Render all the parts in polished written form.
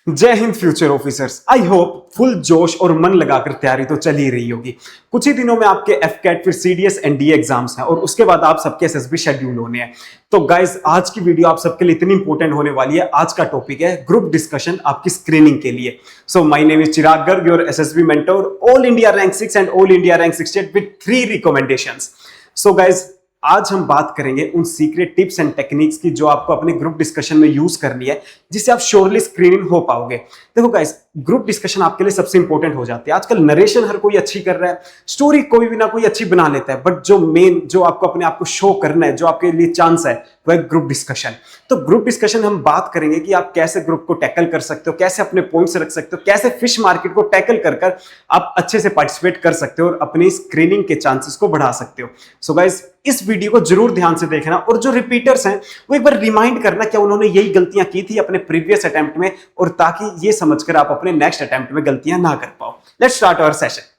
जय Hind future officers. I hope full जोश और मन लगाकर तैयारी तो चल ही रही होगी। कुछ ही दिनों में आपके एफकेट फिर सीडीएस एनडीए एग्जाम्स हैं और उसके बाद आप सबके एसएसबी शेड्यूल होने हैं। तो गाइस आज की वीडियो आप सबके लिए इतनी इंपॉर्टेंट होने वाली है। आज का टॉपिक है ग्रुप डिस्कशन आपकी स्क्रीनिंग के लिए। So my name is Chirag Garg, your SSB mentor, all India rank 6 and all India rank 68 with 3 recommendations. So guys आज हम बात करेंगे उन सीक्रेट टिप्स एंड टेक्निक्स की जो आपको अपने ग्रुप डिस्कशन में यूज करनी है, जिससे आप श्योरली स्क्रीनिंग हो पाओगे। देखो गाइस, ग्रुप डिस्कशन आपके लिए सबसे इंपॉर्टेंट हो जाती है। आजकल नरेशन हर कोई अच्छी कर रहा है, स्टोरी कोई भी ना कोई अच्छी बना लेता है, बट जो मेन जो आपको अपने आप को शो करना है, जो आपके लिए चांस है, वो है ग्रुप डिस्कशन। तो ग्रुप डिस्कशन हम बात करेंगे कि आप कैसे ग्रुप को टैकल कर सकते हो, कैसे अपने पॉइंट्स रख सकते हो, कैसे फिश मार्केट को टैकल कर कर आप अच्छे से पार्टिसिपेट कर सकते हो और अपनी स्क्रीनिंग के चांसेस को बढ़ा सकते हो। सो गाइस, इस वीडियो को जरूर ध्यान से देखना और जो रिपीटर्स हैं वो एक बार रिमाइंड करना क्या उन्होंने यही गलतियां की थी अपने प्रीवियस अटेम्प्ट में, और ताकि ये समझकर आप अपने नेक्स्ट अटेम्प्ट में गलतियां ना कर पाओ। Let's start our session.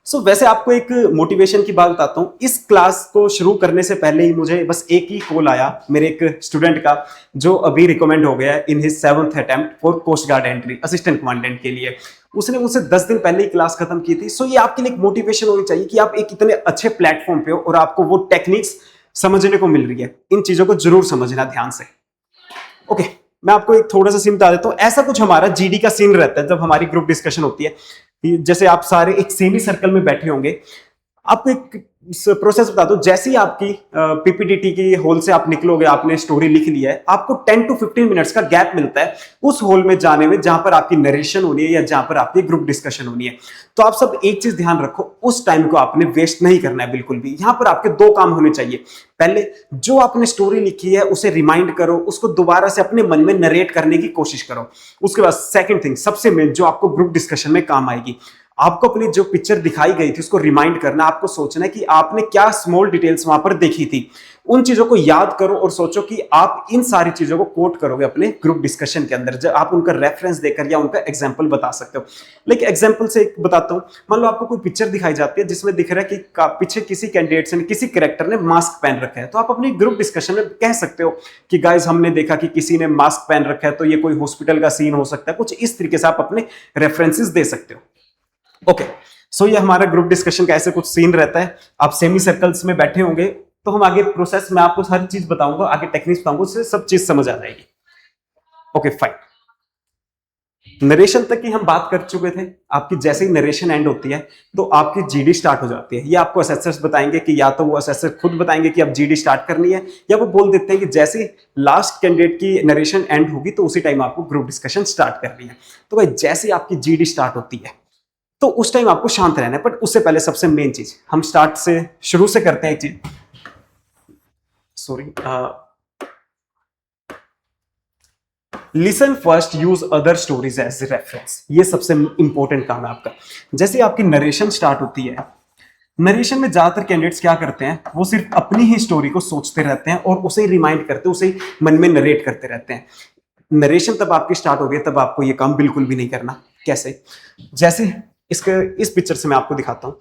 वैसे आपको एक मोटिवेशन की बात बताता हूं। इस क्लास को शुरू करने से पहले ही मुझे बस एक ही कॉल आया मेरे एक स्टूडेंट का, जो अभी रिकमेंड हो गया है in his 7th attempt for coast guard entry assistant commandant के लिए। उसने मुझसे 10 दिन पहले ही क्लास खत्म की थी। सो ये आपके लिए एक मोटिवेशन होनी चाहिए कि आप एक इतने अच्छे प्लेटफॉर्म पे हो और आपको वो टेक्निक्स समझने को मिल रही है। इन चीजों को जरूर समझना ध्यान से। ओके, मैं आपको एक थोड़ा सा सीन बता देता हूँ। ऐसा कुछ हमारा जीडी का सीन रहता है जब हमारी ग्रुप डिस्कशन होती है। जैसे आप सारे एक सेमी सर्कल में बैठे होंगे। आपको एक प्रोसेस बता दो, जैसे ही आपकी पीपीटीटी की हॉल से आप निकलोगे, आपने स्टोरी लिख लिया है, आपको 10 to 15 मिनट्स का गैप मिलता है उस हॉल में जाने में जहां पर आपकी नरेशन होनी है या जहां पर आपकी ग्रुप डिस्कशन होनी है। तो आप सब एक चीज ध्यान रखो, उस टाइम को आपने वेस्ट नहीं करना है बिल्कुल भी। यहां पर आपके 2 काम होने चाहिए। पहले, जो आपने स्टोरी लिखी है उसे रिमाइंड करो, उसको दोबारा से अपने मन में नरेट करने की कोशिश करो। उसके बाद सेकंड थिंग, सबसे मेन जो आपको ग्रुप डिस्कशन में काम आएगी, आपको अपनी जो पिक्चर दिखाई गई थी उसको रिमाइंड करना। आपको सोचना है कि आपने क्या स्मॉल डिटेल्स वहां पर देखी थी। उन चीजों को याद करो और सोचो कि आप इन सारी चीजों को कोट करोगे अपने ग्रुप डिस्कशन के अंदर, जब आप उनका रेफरेंस देकर या उनका एग्जांपल बता सकते हो। लेकिन एग्जांपल से एक बताता हूं। मान लो आपको कोई पिक्चर दिखाई जाती है जिसमें दिख रहा है कि पीछे किसी कैंडिडेट ने, किसी कैरेक्टर ने मास्क पहन रखा है, तो आप अपनी ग्रुप डिस्कशन में कह सकते हो कि गाइस हमने देखा कि किसी ने मास्क पहन रखा है, तो ये कोई हॉस्पिटल का सीन हो सकता है। कुछ इस तरीके से आप अपने रेफरेंसेस दे सकते हो। ओके, सो ये हमारा ग्रुप डिस्कशन का ऐसे कुछ सीन रहता है। आप सेमी सर्कल्स में बैठे होंगे, तो हम आगे प्रोसेस में आपको हर चीज बताऊंगा, आगे टेक्निक्स बताऊंगा, उससे सब चीज समझ आ जाएगी। Okay fine. नरेशन तक की हम बात कर चुके थे। आपकी जैसे ही नरेशन एंड होती है तो आपकी जीडी स्टार्ट हो जाती है। ये आपको असेसर्स बताएंगे कि या तो वो असेसर खुद बताएंगे कि अब जीडी स्टार्ट करनी है, या वो बोल देते हैं कि जैसे ही लास्ट कैंडिडेट की नरेशन एंड होगी तो उसी टाइम आपको ग्रुप डिस्कशन स्टार्ट करनी है। तो भाई जैसे ही आपकी जीडी स्टार्ट होती है तो उस टाइम आपको शांत रहना है। बट उससे पहले सबसे मेन चीज, हम शुरू से करते हैं एक चीज। Sorry, listen first, use other stories as reference. ये सबसे इंपॉर्टेंट काम है आपका। जैसे आपकी नरेशन स्टार्ट होती है, नरेशन में ज्यादातर कैंडिडेट्स क्या करते हैं, वो सिर्फ अपनी ही स्टोरी को सोचते रहते हैं और उसे ही रिमाइंड करते हैं, उसे ही मन में नरेट करते रहते हैं। नरेशन तब आपकी स्टार्ट हो गई, तब आपको ये काम बिल्कुल भी नहीं करना। कैसे? जैसे इस पिक्चर से मैं आपको दिखाता हूं।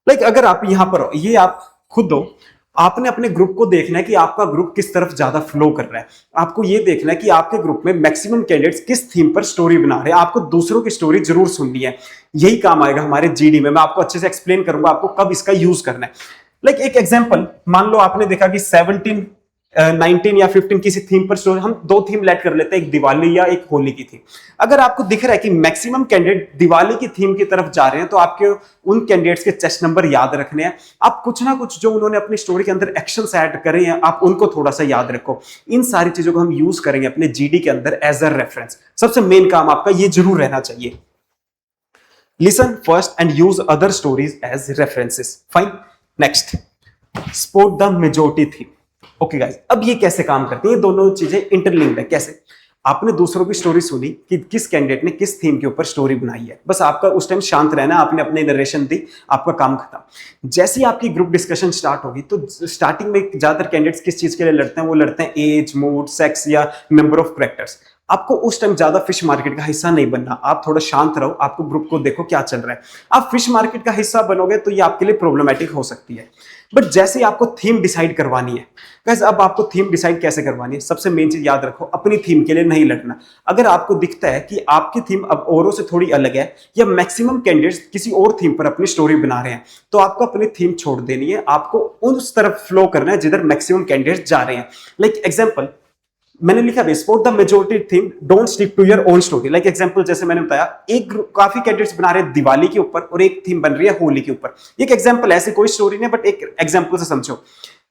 लाइक अगर आप यहां पर हो, ये आप खुद हो, आपने अपने ग्रुप को देखना है कि आपका ग्रुप किस तरफ ज्यादा फ्लो कर रहा है। आपको ये देखना है कि आपके ग्रुप में मैक्सिमम कैंडिडेट्स किस थीम पर स्टोरी बना रहे हैं। आपको दूसरों की स्टोरी जरूर सुननी है। यही काम आएगा हमारे जीडी में। मैं आपको अच्छे से एक्सप्लेन करूंगा आपको कब इसका यूज करना है। लाइक एक एग्जांपल, मान लो आपने देखा कि 17 19 या 15 किसी थीम पर स्टोरी, हम 2 थीम लेट कर लेते हैं, एक दिवाली या एक होली की थीम। अगर आपको दिख रहा है कि मैक्सिमम कैंडिडेट दिवाली की थीम की तरफ जा रहे हैं, तो आपके उन कैंडिडेट्स के चेस्ट नंबर याद रखने हैं। आप कुछ ना कुछ जो उन्होंने अपनी स्टोरी के अंदर एक्शंस ऐड करे हैं, आप उनको थोड़ा सा याद रखो। इन सारी चीजों को हम यूज करेंगे अपने जीडी के अंदर एज अ रेफरेंस। सबसे मेन काम आपका ये जरूर रहना चाहिए। Listen first and use other stories as references. Fine. Next, spot the majority theme. Okay guys, अब ये कैसे काम करती है? ये दोनों चीजें इंटरलिंक्ड है। कैसे? आपने दूसरों की स्टोरी सुनी कि किस कैंडिडेट ने किस थीम के ऊपर स्टोरी बनाई है, बस आपका उस टाइम शांत रहना, आपने अपनी नरेशन दी, आपका काम खत्म। जैसे ही आपकी ग्रुप डिस्कशन स्टार्ट होगी, तो स्टार्टिंग में ज्यादातर कैंडिडेट्स किस चीज के लिए लड़ते हैं? वो लड़ते हैं एज, मूड, सेक्स या नंबर ऑफ कैरेक्टर्स। आपको उस टाइम ज्यादा फिश मार्केट का हिस्सा नहीं बनना, आप थोड़ा शांत रहो, आपको ग्रुप को देखो क्या चल रहा है। आप फिश मार्केट का हिस्सा बनोगे तो ये आपके लिए प्रॉब्लमेटिक हो सकती है। बट जैसे ही आपको थीम डिसाइड करवानी है, गाइस अब आपको थीम डिसाइड कैसे करवानी है, सबसे मेन चीज याद रखो, अपनी थीम के लिए नहीं लड़ना। अगर आपको दिखता है कि आपकी थीम अब औरों से थोड़ी अलग है या मैक्सिमम कैंडिडेट्स किसी और थीम पर अपनी स्टोरी बना रहे हैं, तो आपको अपनी थीम छोड़ देनी है, आपको उस तरफ फ्लो करना है जिधर मैक्सिमम कैंडिडेट्स जा रहे हैं। लाइक एग्जांपल मैंने लिखा है support the majority theme, don't stick to your own story. Like example जैसे मैंने बताया, एक काफी कैंडिडेट्स बना रहे हैं दिवाली के ऊपर और एक थीम बन रही है होली के ऊपर। एक एग्जांपल, ऐसी कोई स्टोरी नहीं, बट एक एग्जांपल से समझो,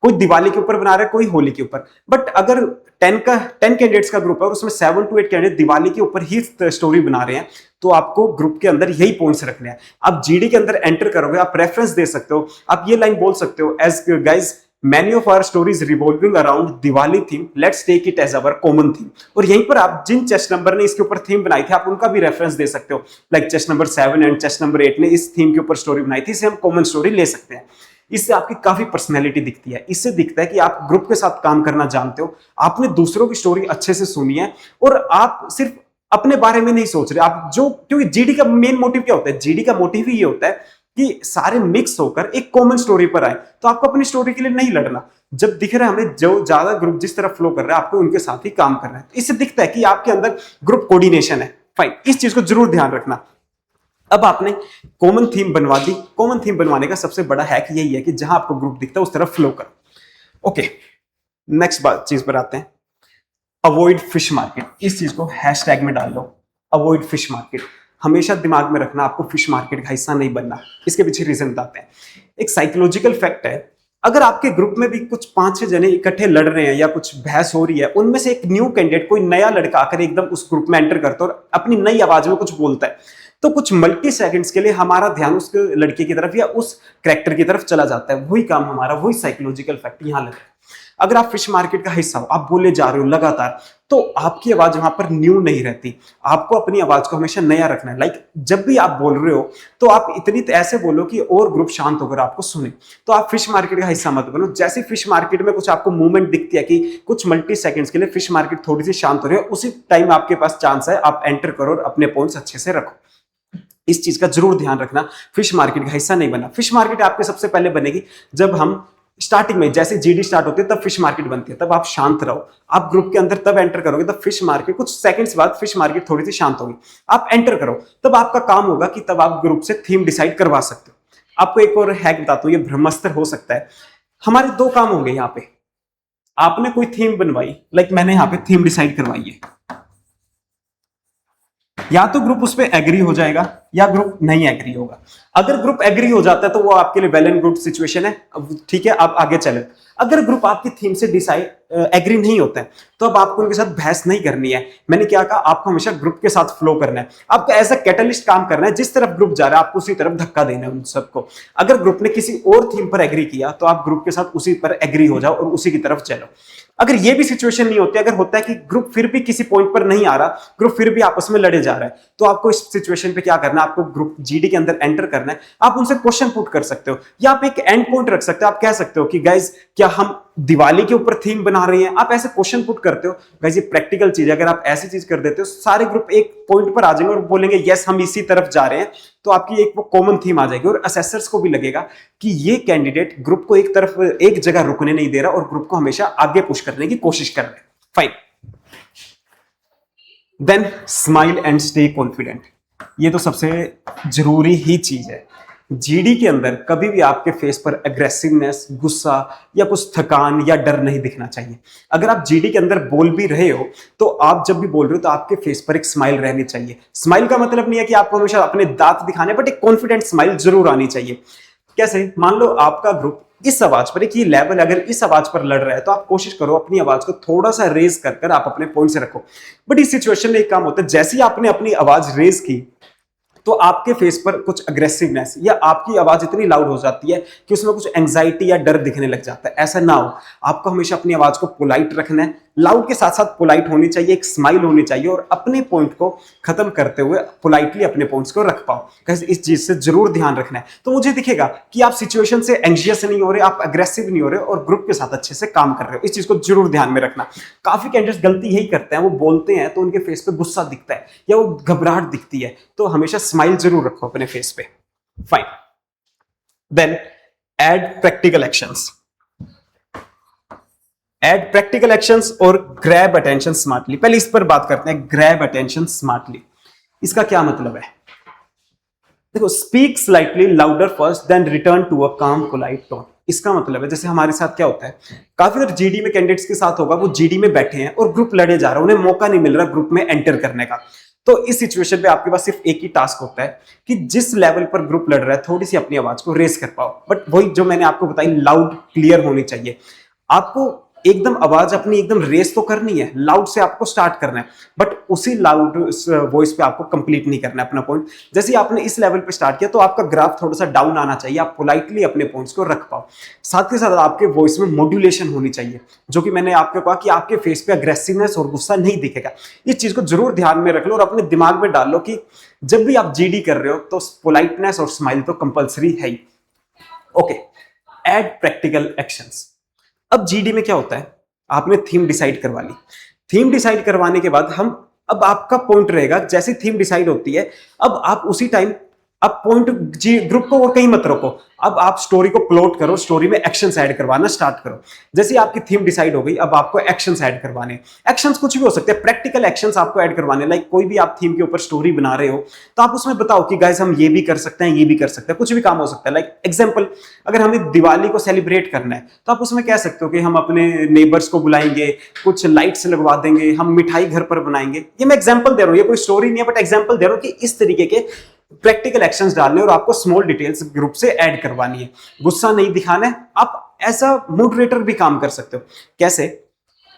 कोई दिवाली के ऊपर बना रहा है, कोई होली के ऊपर। बट अगर 10 कैंडिडेट्स का ग्रुप है और उसमें 7 to 8 कैंडिडेट दिवाली के ऊपर ही स्टोरी बना रहे हैं, तो आपको ग्रुप के अंदर यही पॉइंट्स रखने हैं। आप जीडी के अंदर एंटर करोगे, आप रेफरेंस दे सकते हो, आप ये लाइन बोल सकते हो, as guys many of our stories revolving around Diwali theme, let's take it as our common theme। और यहीं पर आप जिन चेस्ट नंबर ने इसके ऊपर थीम बनाई थी, आप उनका भी रेफरेंस दे सकते हो। Like chest number 7 and chest number 8 ने इस थीम के ऊपर स्टोरी बनाई थी, इसे हम कॉमन स्टोरी ले सकते हैं। इससे आपकी काफी पर्सनैलिटी दिखती है, इससे दिखता है कि आप ग्रुप के साथ काम करना जानते हो, आपने दूसरों की स्टोरी अच्छे से सुनी है और आप सिर्फ अपने बारे में नहीं सोच रहे। आप जो, क्योंकि जीडी का मेन मोटिव क्या होता है, जीडी का मोटिव ही ये होता है कि सारे मिक्स होकर एक कॉमन स्टोरी पर आए। तो आपको अपनी स्टोरी के लिए नहीं लड़ना। जब दिख रहा है हमें जो ज्यादा ग्रुप जिस तरफ फ्लो कर रहा है, आपको उनके साथ ही काम करना है। इससे दिखता है कि आपके अंदर ग्रुप कोऑर्डिनेशन है। फाइन, इस चीज को जरूर ध्यान रखना। अब आपने कॉमन थीम बनवा दी। कॉमन थीम बनवाने का सबसे बड़ा हैक यही है कि जहां आपको ग्रुप दिखता है उस तरफ फ्लो करो। ओके, नेक्स्ट बात चीज पर आते हैं, अवॉइड फिश मार्केट। इस चीज को हैशटैग में डाल लो, अवॉइड फिश मार्केट। हमेशा दिमाग में रखना, आपको फिश मार्केट का हिस्सा नहीं बनना। इसके पीछे रीजन बताते हैं। एक साइकोलॉजिकल फैक्ट है, अगर आपके ग्रुप में भी कुछ 5-6 जने इकट्ठे लड़ रहे हैं या कुछ बहस हो रही है, उनमें से एक न्यू कैंडिडेट, कोई नया लड़का आकर एकदम उस ग्रुप में एंटर करता है और अपनी नई आवाज में कुछ बोलता है, तो कुछ मल्टी सेकंड्स के लिए हमारा ध्यान उस लड़के की तरफ या उस कैरेक्टर की तरफ चला जाता है। वही काम हमारा, वही साइकोलॉजिकल फैक्ट यहां लगा। अगर आप फिश मार्केट का हिस्सा हो, आप बोले जा रहे हो लगातार, तो आपकी आवाज वहां पर न्यू नहीं रहती। आपको अपनी आवाज को हमेशा नया रखना है। लाइक जब भी आप बोल रहे हो तो आप इतनी ऐसे बोलो कि और ग्रुप शांत होकर आपको सुने। तो आप फिश मार्केट का हिस्सा मत बनो। जैसे फिश मार्केट में कुछ आपको मूवमेंट दिखती है कि कुछ मल्टी सेकंड्स के लिए फिश मार्केट थोड़ी सी शांत हो रही है, उसी टाइम आपके पास चांस है, आप एंटर करो और अपने पॉइंट्स अच्छे से रखो। इस चीज का जरूर ध्यान रखना, फिश मार्केट का हिस्सा नहीं बनना। फिश मार्केट आपके सबसे पहले बनेगी जब हम स्टार्टिंग में, जैसे जीडी स्टार्ट होती है तब फिश मार्केट बनती है, तब आप शांत रहो। आप ग्रुप के अंदर तब एंटर करोगे तब फिश मार्केट, कुछ सेकंड्स बाद फिश मार्केट थोड़ी सी शांत होगी, आप एंटर करो, तब आपका काम होगा कि तब आप ग्रुप से थीम डिसाइड करवा सकते हो। आपको एक और हैक बताता हूं, ये ब्रह्मास्त्र हो सकता है। हमारे 2 काम होंगे यहाँ पे। आपने कोई थीम बनवाई, लाइक मैंने यहाँ पे थीम डिसाइड करवाई है, या तो ग्रुप उस पर एग्री हो जाएगा या ग्रुप नहीं एग्री होगा। अगर ग्रुप एग्री हो जाता है तो वो आपके लिए वेल एंड गुड सिचुएशन है, अब ठीक है, आप आगे चले। अगर ग्रुप आपकी थीम से डिसाइड एग्री नहीं होता है तो अब आपको उनके साथ बहस नहीं करनी है। मैंने क्या कहा, आपको हमेशा ग्रुप के साथ फ्लो करना है, आपको एज अ कैटलिस्ट काम करना है। जिस तरफ ग्रुप जा रहा है आपको उसी तरफ धक्का देना है उन सबको। अगर ग्रुप ने किसी और थीम पर एग्री किया तो आप ग्रुप के साथ उसी पर एग्री हो जाओ और उसी की तरफ चलो। अगर ये भी सिचुएशन नहीं होती, अगर होता है कि ग्रुप फिर भी किसी पॉइंट पर नहीं आ रहा, ग्रुप फिर भी आपस में लड़े जा रहा है, तो आपको इस सिचुएशन पे क्या करना है, आपको ग्रुप जीडी के अंदर एंटर करना है। आप उनसे क्वेश्चन पुट कर सकते हो या आप एक एंड पॉइंट रख सकते हो। आप कह सकते हो कि गाइज क्या हम दिवाली के ऊपर थीम बना रहे हैं, आप ऐसे क्वेश्चन पुट करते हो। गाइज ये प्रैक्टिकल चीज है, अगर आप ऐसी चीज कर देते हो सारे ग्रुप एक पॉइंट पर आ जाएंगे और बोलेंगे यस हम इसी तरफ जा रहे हैं, तो आपकी एक वो कॉमन थीम आ जाएगी और असेसर्स को भी लगेगा कि ये कैंडिडेट ग्रुप को एक तरफ एक जगह रुकने नहीं दे रहा और ग्रुप को हमेशा आगे पुश करने की कोशिश कर रहे हैं। Fine, then smile and stay confident. ये तो सबसे जरूरी ही चीज है। जीडी के अंदर कभी भी आपके फेस पर एग्रेसिवनेस, गुस्सा या कुछ थकान या डर नहीं दिखना चाहिए। अगर आप जीडी के अंदर बोल भी रहे हो तो आप जब भी बोल रहे हो तो आपके फेस पर एक स्माइल रहनी चाहिए। स्माइल का मतलब नहीं है कि आपको हमेशा अपने दांत दिखाने, बट एक कॉन्फिडेंट स्माइल जरूर आनी चाहिए। कैसे, मान लो आपका ग्रुप इस आवाज पर, एक ये लेवल अगर इस आवाज पर लड़ रहा है तो आप कोशिश करो अपनी आवाज को थोड़ा सा रेज कर आप अपने पॉइंट से रखो। बट इस सिचुएशन में एक काम होता है, जैसे ही आपने अपनी आवाज रेज की तो आपके फेस पर कुछ अग्रेसिवनेस या आपकी आवाज इतनी लाउड हो जाती है कि उसमें कुछ एंजाइटी या डर दिखने लग जाता है। ऐसा ना हो, आपको हमेशा अपनी आवाज को पोलाइट रखना है, लाउड के साथ साथ पोलाइट होनी चाहिए, एक स्माइल होनी चाहिए और अपने पॉइंट को खत्म करते हुए पोलाइटली अपने पॉइंट्स को रख पाओ। गाइस इस चीज से जरूर ध्यान रखना है, तो मुझे दिखेगा कि आप सिचुएशन से एंग्जियस नहीं हो रहे, आप अग्रेसिव नहीं हो रहे और ग्रुप के साथ अच्छे से काम कर रहे हो। इस चीज को जरूर ध्यान में रखना। काफी कैंडिडेट्स गलती यही करते हैं, वो बोलते हैं तो उनके फेस पे गुस्सा दिखता है या वो घबराहट दिखती है, तो हमेशा स्माइल जरूर रखो अपने फेस पे। Fine, then add practical actions. Add practical actions और ग्रैब अटेंशन स्मार्टली। पहले इस पर बात करते हैं, ग्रैब अटेंशन स्मार्टली। इसका क्या मतलब है? देखो, speak slightly louder first then return to a calm polite tone. इसका मतलब है, जैसे हमारे साथ क्या होता है, काफी बार जीडी में कैंडिडेट्स के साथ होगा, वो जीडी में बैठे हैं और ग्रुप लड़े जा रहा है, उन्हें मौका नहीं मिल रहा ग्रुप में एंटर करने का। तो इस सिचुएशन पे आपके पास सिर्फ एक ही टास्क होता है कि जिस लेवल पर ग्रुप लड़ रहा है थोड़ी सी अपनी आवाज को रेस कर पाओ। बट वही जो मैंने आपको बताई, लाउड क्लियर होनी चाहिए। आपको एकदम आवाज अपनी एकदम रेस तो करनी है, लाउड से आपको स्टार्ट करना है, बट उसी लाउड वॉइस पे आपको कंप्लीट नहीं करना है अपना पॉइंट। जैसे आपने इस लेवल पे स्टार्ट किया तो आपका ग्राफ थोड़ा सा डाउन आना चाहिए, आप पोलाइटली अपने पॉइंट्स को रख पाओ। साथ के साथ आपके वॉइस में मॉड्यूलेशन होनी चाहिए, जो कि मैंने आपको कहा कि आपके फेस पे अग्रेसिवनेस और गुस्सा नहीं दिखेगा। इस चीज को जरूर ध्यान में रख लो और अपने दिमाग में डाल लो कि जब भी आप जीडी कर रहे हो तो पोलाइटनेस और स्माइल तो कंपल्सरी है ही। Okay, add practical actions. अब जीडी में क्या होता है, आपने थीम डिसाइड करवा ली। थीम डिसाइड करवाने के बाद अब आपका पॉइंट रहेगा, जैसी थीम डिसाइड होती है अब आप उसी टाइम अब पॉइंट ग्रुप को और कहीं मत रखो, अब आप स्टोरी को प्लॉट करो, स्टोरी में एक्शंस ऐड करवाना स्टार्ट करो। जैसे आपकी थीम डिसाइड हो गई, अब आपको एक्शंस ऐड करवाने। एक्शंस कुछ भी हो सकते हैं, प्रैक्टिकल एक्शंस आपको ऐड करवाने। लाइक कोई भी आप थीम के ऊपर स्टोरी बना रहे हो तो आप उसमें बताओ कि गाइस हम ये भी कर सकते हैं, ये भी कर सकते हैं, कुछ भी काम हो सकता है। लाइक एग्जांपल, अगर हमें दिवाली को सेलिब्रेट करना है तो आप उसमें कह सकते हो कि हम अपने नेबर्स को बुलाएंगे, कुछ लाइट्स लगवा देंगे, हम मिठाई घर पर बनाएंगे। ये मैं एग्जांपल दे रहा हूं, ये कोई स्टोरी नहीं है, बट एग्जांपल दे रहा हूं कि इस तरीके के प्रैक्टिकल एक्शंस डालने और आपको स्मॉल डिटेल्स ग्रुप से ऐड करवानी है। गुस्सा नहीं दिखाना है। आप ऐसा मोडरेटर भी काम कर सकते हो। कैसे?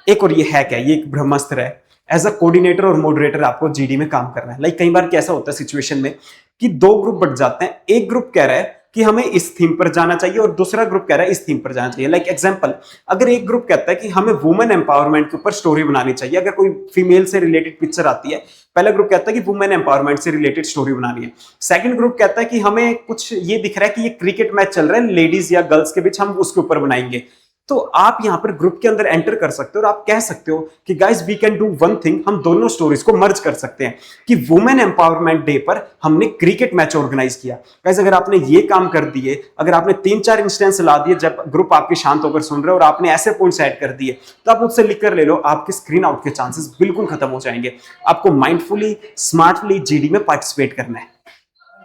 एक और ये हैक है, ये एक ब्रह्मास्त्र है। एज अ कोऑर्डिनेटर और मॉडरेटर आपको जीडी में काम करना है। लाइक कई बार कैसा होता है सिचुएशन में कि दो ग्रुप बट जाते हैं, एक ग्रुप कह रहा है कि हमें इस थीम पर जाना चाहिए और दूसरा ग्रुप कह रहा है इस थीम पर जाना चाहिए। लाइक एग्जांपल, अगर एक ग्रुप कहता है कि हमें वुमेन एम्पावरमेंट के ऊपर स्टोरी बनानी चाहिए, अगर कोई फीमेल से रिलेटेड पिक्चर आती है, पहला ग्रुप कहता है कि वुमेन एम्पावरमेंट से रिलेटेड स्टोरी बनानी है। सेकंड ग्रुप कहता है कि हमें कुछ ये दिख रहा है कि ये क्रिकेट मैच चल रहा है लेडीज या गर्ल्स के बीच, हम उसके ऊपर बनाएंगे। तो आप यहां पर ग्रुप के अंदर एंटर कर सकते हो और आप कह सकते हो कि guys we can do one thing, हम दोनों स्टोरीज को मर्ज कर सकते हैं कि वुमेन एम्पावरमेंट डे पर हमने क्रिकेट मैच ऑर्गेनाइज किया। गाइस अगर आपने ये काम कर दिए, अगर आपने 3-4 इंस्टेंस ला दिए जब ग्रुप आपके शांत होकर सुन रहे हो और आपने ऐसे पॉइंट्स ऐड कर दिए, तो आप मुझसे लिख कर ले लो, आपके स्क्रीन आउट के चांसेस बिल्कुल खत्म हो जाएंगे। आपको माइंडफुली स्मार्टली जीडी में पार्टिसिपेट करना है।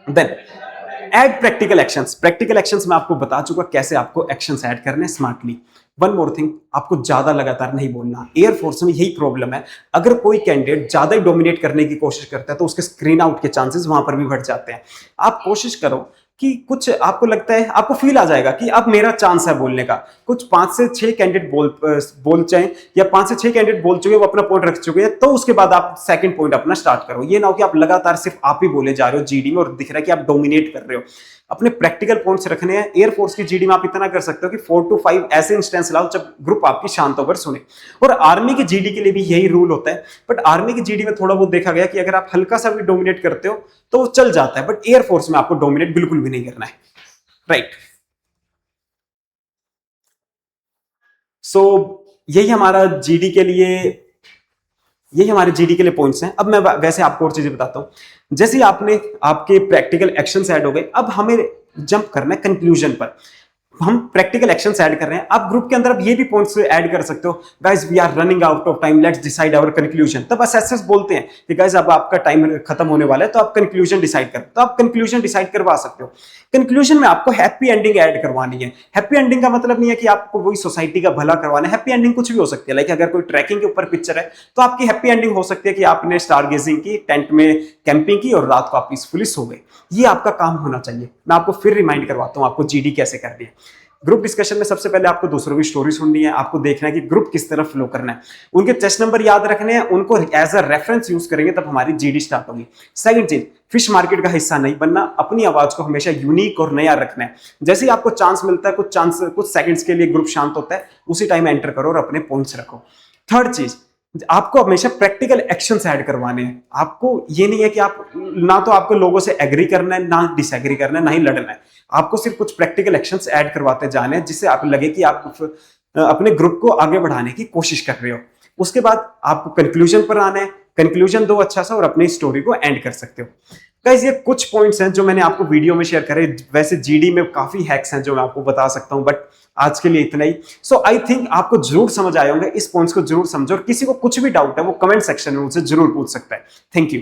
Then add practical actions. Practical actions मैं आपको बता चुका कैसे आपको एक्शंस ऐड करने स्मार्टली। वन मोर थिंग, आपको ज्यादा लगातार नहीं बोलना। एयरफोर्स में यही प्रॉब्लम है, अगर कोई कैंडिडेट ज्यादा ही डोमिनेट करने की कोशिश करता है तो उसके स्क्रीन आउट के चांसेस वहां पर भी बढ़ जाते हैं। आप कोशिश करो कि कुछ आपको लगता है, आपको फील आ जाएगा कि अब मेरा चांस है बोलने का। कुछ 5 से 6 कैंडिडेट बोल जाए या 5 से 6 कैंडिडेट बोल चुके हैं, वो अपना पॉइंट रख चुके हैं, तो उसके बाद आप सेकंड पॉइंट अपना स्टार्ट करो। ये ना हो कि आप लगातार सिर्फ आप ही बोले जा रहे हो जीडी में और दिख रहा है कि आप डोमिनेट कर रहे हो। अपने प्रैक्टिकल पॉइंट्स रखने हैं। एयरफोर्स की जीडी में आप इतना कर सकते हो कि 4 to 5 ऐसे इंस्टेंस लाओ जब ग्रुप आपकी शांत होकर सुने। और आर्मी की जीडी के लिए भी यही रूल होता है, बट आर्मी की जीडी में थोड़ा बहुत देखा गया कि अगर आप हल्का सा भी डोमिनेट करते हो तो वो चल जाता है, बट एयरफोर्स में आपको डोमिनेट बिल्कुल भी नहीं करना है। राइट, सो यही हमारा जीडी के लिए, यही हमारे जीडी के लिए पॉइंट्स हैं। अब मैं वैसे आपको और चीजें बताता हूं। जैसे आपने आपके प्रैक्टिकल एक्शंस ऐड हो गए, अब हमें जंप करना है कंक्लूजन पर। हम प्रैक्टिकल एक्शंस ऐड कर रहे हैं, आप ग्रुप के अंदर अब ये भी पॉइंट्स ऐड कर सकते हो। Guys we are running out of time, let's decide our conclusion. तब असेसर्स बोलते हैं कि गाइस अब आपका टाइम खत्म होने वाला है, तो आप कंक्लूजन डिसाइड करो। तो आप कंक्लूजन डिसाइड करवा सकते हो। कंक्लूजन में आपको हैप्पी एंडिंग ऐड करवानी है। हैप्पी एंडिंग का मतलब नहीं है कि आपको वही सोसाइटी का भला करवाना है। हैप्पी एंडिंग कुछ भी हो सकती है। लाइक अगर कोई ट्रैकिंग के ऊपर पिक्चर है तो आपकी हैप्पी एंडिंग हो सकती है कि आपने स्टार गेजिंग की, टेंट में कैंपिंग की और रात को आप पीसफुली सो गए। ये आपका काम होना चाहिए। मैं आपको फिर रिमाइंड करवाता हूं आपको जीडी कैसे करनी है। ग्रुप डिस्कशन में सबसे पहले आपको दूसरों की स्टोरी सुननी है, आपको देखना है कि ग्रुप किस तरह फ्लो करना है, उनके चेस्ट नंबर याद रखने हैं, उनको एज अ रेफरेंस यूज करेंगे तब हमारी जीडी स्टार्ट होगी। सेकंड चीज, फिश मार्केट का हिस्सा नहीं बनना, अपनी आवाज को हमेशा यूनिक और नया रखना है। जैसे ही आपको चांस मिलता है, कुछ सेकंड्स के लिए ग्रुप शांत होता है, उसी टाइम एंटर करो और अपने पॉइंट्स रखो। थर्ड चीज, आपको हमेशा प्रैक्टिकल एक्शंस ऐड करवाने हैं। आपको ये नहीं है कि आप ना तो आपको लोगों से एग्री करना है, ना डिसएग्री करना है, ना ही लड़ना है। आपको सिर्फ कुछ प्रैक्टिकल एक्शंस ऐड करवाते जाने हैं जिससे आप लगे कि आप अपने ग्रुप को आगे बढ़ाने की कोशिश कर रहे हो। उसके बाद आपको कंक्लूजन पर आना है, कंक्लूजन दो अच्छा सा और अपनी स्टोरी को एंड कर सकते हो। गाइस ये कुछ पॉइंट्स हैं जो मैंने आपको वीडियो में शेयर करे। वैसे जीडी में काफी हैक्स हैं जो मैं आपको बता सकता हूं, बट आज के लिए इतना ही। सो आई थिंक आपको जरूर समझ आए होंगे, इस पॉइंट्स को जरूर समझो, और किसी को कुछ भी डाउट है वो कमेंट सेक्शन में मुझसे जरूर पूछ सकता है। Thank you.